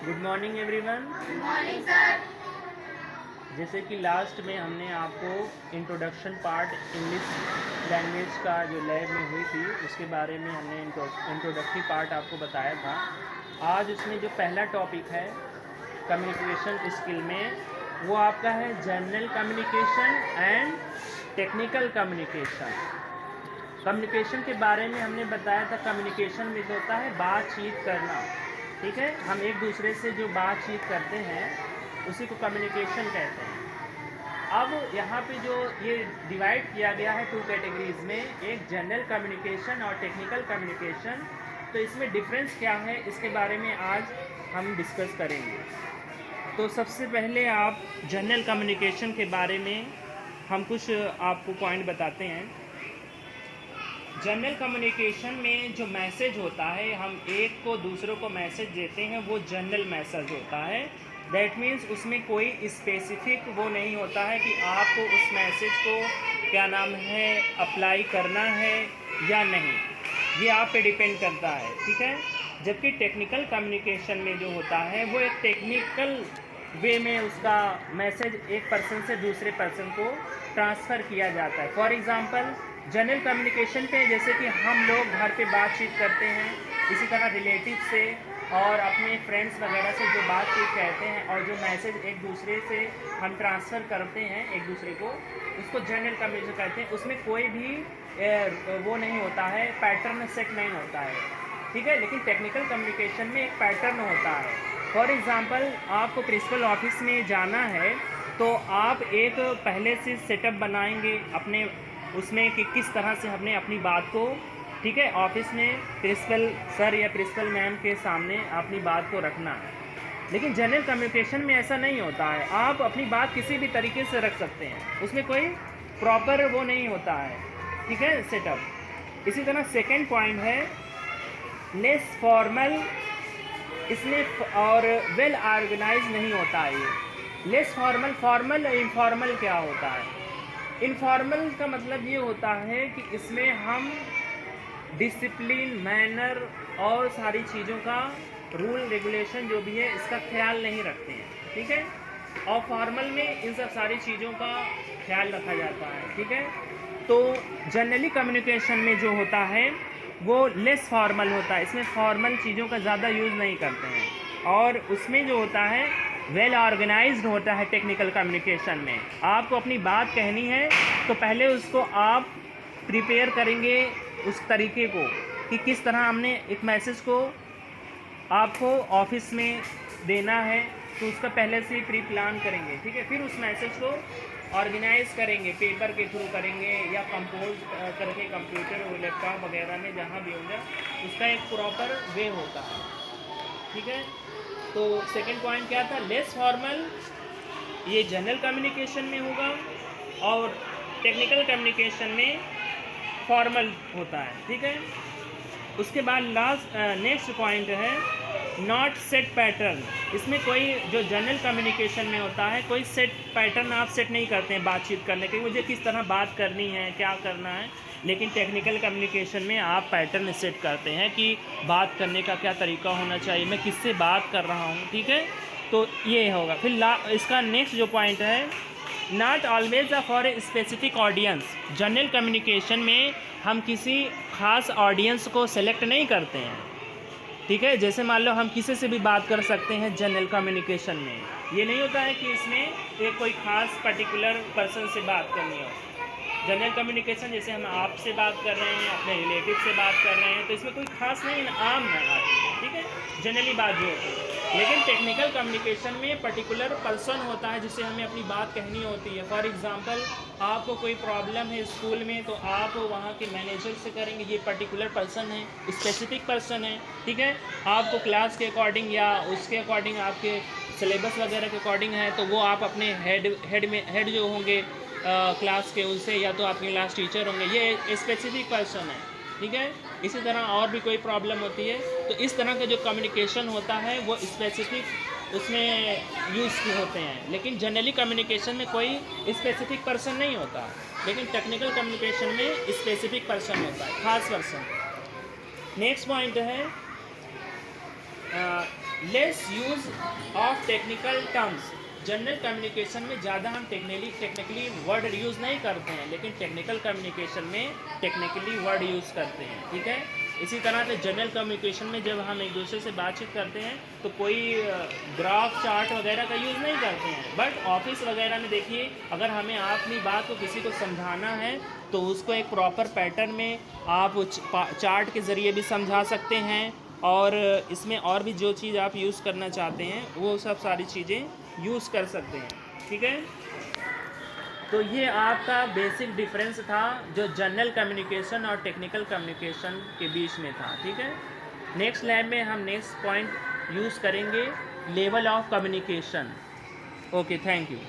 Good morning everyone. Good morning sir. जैसे कि last में हमने आपको इंट्रोडक्शन पार्ट इंग्लिश लैंग्वेज का जो लैब में हुई थी उसके बारे में हमने इंट्रोडक्टरी पार्ट आपको बताया था। आज उसमें जो पहला टॉपिक है कम्युनिकेशन स्किल में वो आपका है general communication and technical communication. Communication के बारे में हमने बताया था कम्युनिकेशन में जो होता है बातचीत करना, ठीक है। हम एक दूसरे से जो बातचीत करते हैं उसी को कम्युनिकेशन कहते हैं। अब यहाँ पे जो ये डिवाइड किया गया है टू कैटेगरीज में, एक जनरल कम्युनिकेशन और टेक्निकल कम्युनिकेशन। तो इसमें डिफरेंस क्या है इसके बारे में आज हम डिस्कस करेंगे। तो सबसे पहले आप जनरल कम्युनिकेशन के बारे में हम कुछ आपको पॉइंट बताते हैं। जनरल कम्युनिकेशन में जो मैसेज होता है, हम एक को दूसरों को मैसेज देते हैं, वो जनरल मैसेज होता है। दैट मीन्स उसमें कोई स्पेसिफिक वो नहीं होता है कि आपको उस मैसेज को क्या नाम है अप्लाई करना है या नहीं, ये आप पे डिपेंड करता है, ठीक है। जबकि टेक्निकल कम्युनिकेशन में जो होता है वो एक टेक्निकल वे में उसका मैसेज एक पर्सन से दूसरे पर्सन को ट्रांसफ़र किया जाता है। फॉर एग्ज़ाम्पल जनरल कम्युनिकेशन पे जैसे कि हम लोग घर पे बातचीत करते हैं, इसी तरह रिलेटिव से और अपने फ्रेंड्स वगैरह से जो बातचीत कहते हैं और जो मैसेज एक दूसरे से हम ट्रांसफ़र करते हैं एक दूसरे को, उसको जनरल कम्युनिकेशन कहते हैं। उसमें कोई भी वो नहीं होता है, पैटर्न सेट नहीं होता है, ठीक है। लेकिन टेक्निकल कम्युनिकेशन में एक पैटर्न होता है। फॉर एग्ज़ाम्पल आपको प्रिंसिपल ऑफिस में जाना है तो आप एक पहले से सेटअप बनाएंगे अपने उसमें कि किस तरह से हमने अपनी बात को, ठीक है, ऑफिस में प्रिंसिपल सर या प्रिंसिपल मैम के सामने अपनी बात को रखना है। लेकिन जनरल कम्युनिकेशन में ऐसा नहीं होता है, आप अपनी बात किसी भी तरीके से रख सकते हैं, उसमें कोई प्रॉपर वो नहीं होता है, ठीक है, सेटअप। इसी तरह सेकेंड पॉइंट है लेस फॉर्मल, इसमें और वेल ऑर्गेनाइज नहीं होता है ये। लेस फॉर्मल, फॉर्मल इनफॉर्मल क्या होता है? इनफॉर्मल का मतलब ये होता है कि इसमें हम डिसिप्लिन, मैनर और सारी चीज़ों का रूल रेगुलेशन जो भी है इसका ख्याल नहीं रखते हैं, ठीक है। और फॉर्मल में इन सब सारी चीज़ों का ख्याल रखा जाता है, ठीक है। तो जनरली कम्युनिकेशन में जो होता है वो लेस फॉर्मल होता है, इसमें फॉर्मल चीज़ों का ज़्यादा यूज़ नहीं करते हैं। और उसमें जो होता है वेल ऑर्गेनाइज्ड होता है। टेक्निकल कम्युनिकेशन में आपको अपनी बात कहनी है तो पहले उसको आप प्रिपेयर करेंगे उस तरीके को कि किस तरह हमने एक मैसेज को आपको ऑफिस में देना है, तो उसका पहले से ही प्री प्लान करेंगे, ठीक है। फिर उस मैसेज को ऑर्गेनाइज करेंगे, पेपर के थ्रू करेंगे या कंपोज करके कंप्यूटर और लैपटॉप वगैरह में जहाँ भी होगा उसका एक प्रॉपर वे होता है, ठीक है। तो सेकंड पॉइंट क्या था? लेस फॉर्मल, ये जनरल कम्युनिकेशन में होगा और टेक्निकल कम्युनिकेशन में फॉर्मल होता है, ठीक है। उसके बाद लास्ट नेक्स्ट पॉइंट है नॉट सेट पैटर्न। इसमें कोई जो जनरल कम्युनिकेशन में होता है कोई सेट पैटर्न आप सेट नहीं करते हैं बातचीत करने के, मुझे किस तरह बात करनी है, क्या करना है। लेकिन टेक्निकल कम्युनिकेशन में आप पैटर्न सेट करते हैं कि बात करने का क्या तरीका होना चाहिए, मैं किससे बात कर रहा हूँ, ठीक है। तो ये होगा। फिर इसका नेक्स्ट जो पॉइंट है not always for a specific audience. General communication में हम किसी खास ऑडियंस को सेलेक्ट नहीं करते हैं, ठीक है। जैसे मान लो हम किसी से भी बात कर सकते हैं जनरल कम्युनिकेशन में, ये नहीं होता है कि इसमें एक कोई खास पर्टिकुलर पर्सन से बात करनी हो। जनरल कम्युनिकेशन जैसे हम आपसे बात कर रहे हैं, अपने रिलेटिव से बात कर रहे हैं, तो इसमें कोई खास नहीं, आम है आदमी, ठीक है, जनरली बात जो होती है। लेकिन टेक्निकल कम्युनिकेशन में पर्टिकुलर पर्सन होता है जिससे हमें अपनी बात कहनी होती है। फॉर एग्जांपल आपको कोई प्रॉब्लम है स्कूल में तो आप वहाँ के मैनेजर से करेंगे, ये पर्टिकुलर पर्सन है, स्पेसिफिक पर्सन है, ठीक है। आपको क्लास के अकॉर्डिंग या उसके अकॉर्डिंग आपके सिलेबस वगैरह के अकॉर्डिंग है तो वो आप अपने हेड जो होंगे क्लास के उनसे, या तो आपके क्लास टीचर होंगे, ये स्पेसिफिक पर्सन है, ठीक है। इसी तरह और भी कोई प्रॉब्लम होती है तो इस तरह का जो कम्युनिकेशन होता है वो स्पेसिफिक उसमें यूज़ के होते हैं। लेकिन जनरली कम्युनिकेशन में कोई स्पेसिफिक पर्सन नहीं होता, लेकिन टेक्निकल कम्युनिकेशन में स्पेसिफिक पर्सन होता है, खास पर्सन। नेक्स्ट पॉइंट है lace use of technical terms. General communication में ज़्यादा हम टेक्निकली वर्ड यूज़ नहीं करते हैं, लेकिन टेक्निकल कम्युनिकेशन में टेक्निकली वर्ड यूज़ करते हैं, ठीक है। इसी तरह से जनरल कम्युनिकेशन में जब हम एक दूसरे से बातचीत करते हैं तो कोई ग्राफ चार्ट वगैरह का यूज़ नहीं करते हैं। बट ऑफिस वगैरह में देखिए, अगर हमें अपनी बात को किसी को समझाना है तो उसको एक प्रॉपर पैटर्न में आप चार्ट के ज़रिए भी समझा सकते हैं, और इसमें और भी जो चीज़ आप यूज़ करना चाहते हैं वो सब सारी चीज़ें यूज़ कर सकते हैं, ठीक है। तो ये आपका बेसिक डिफरेंस था जो जनरल कम्युनिकेशन और टेक्निकल कम्युनिकेशन के बीच में था, ठीक है। नेक्स्ट लैब में हम नेक्स्ट पॉइंट यूज़ करेंगे level of communication. Okay, thank you.